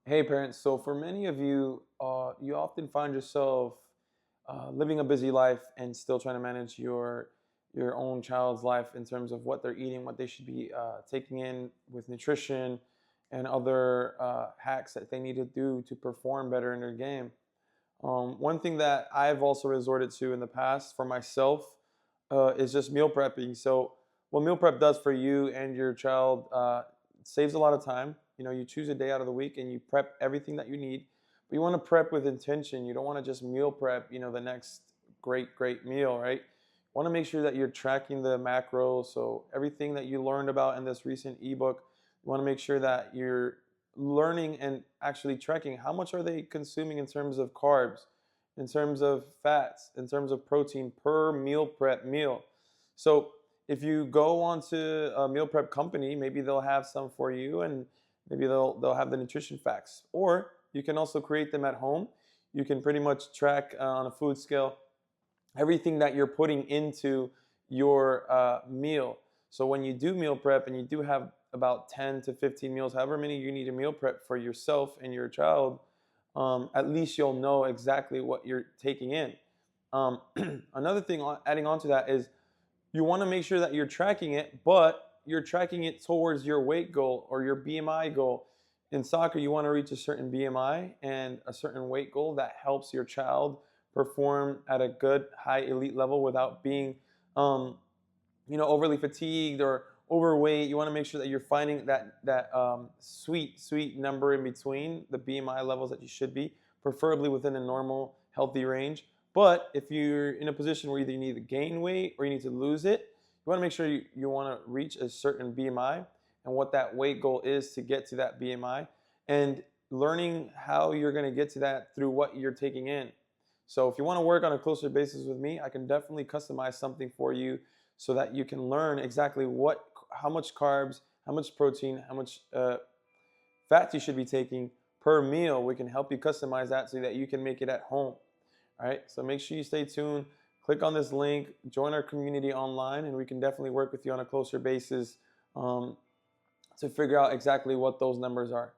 Hey parents, so for many of you, you often find yourself living a busy life and still trying to manage your own child's life in terms of what they're eating, what they should be taking in with nutrition, and other hacks that they need to do to perform better in their game. One thing that I've also resorted to in the past for myself is just meal prepping. So, what meal prep does for you and your child saves a lot of time. You know, you choose a day out of the week and you prep everything that you need, but you want to prep with intention. You don't want to just meal prep, the next great meal, right? You want to make sure that you're tracking the macros. So, everything that you learned about in this recent ebook, you want to make sure that you're learning and actually tracking how much are they consuming in terms of carbs, in terms of fats, in terms of protein per meal prep meal. So if you go onto a meal prep company, maybe they'll have some for you, and maybe they'll have the nutrition facts. Or you can also create them at home. You can pretty much track on a food scale everything that you're putting into your meal. So when you do meal prep and you do have about 10 to 15 meals, however many you need to meal prep for yourself and your child, at least you'll know exactly what you're taking in. Another thing adding on to that is you want to make sure that you're tracking it, but you're tracking it towards your weight goal or your BMI goal. In soccer, you want to reach a certain BMI and a certain weight goal that helps your child perform at a good, high elite level without being, overly fatigued or overweight. You want to make sure that you're finding that sweet number in between the BMI levels that you should be, preferably within a normal, healthy range. But if you're in a position where either you need to gain weight or you need to lose it, you want to make sure you want to reach a certain BMI and what that weight goal is to get to that BMI, and learning how you're going to get to that through what you're taking in. So if you want to work on a closer basis with me, I can definitely customize something for you so that you can learn exactly how much carbs, how much protein, how much fats you should be taking per meal. We can help you customize that so that you can make it at home. All right, so make sure you stay tuned. Click on this link, join our community online, and we can definitely work with you on a closer basis to figure out exactly what those numbers are.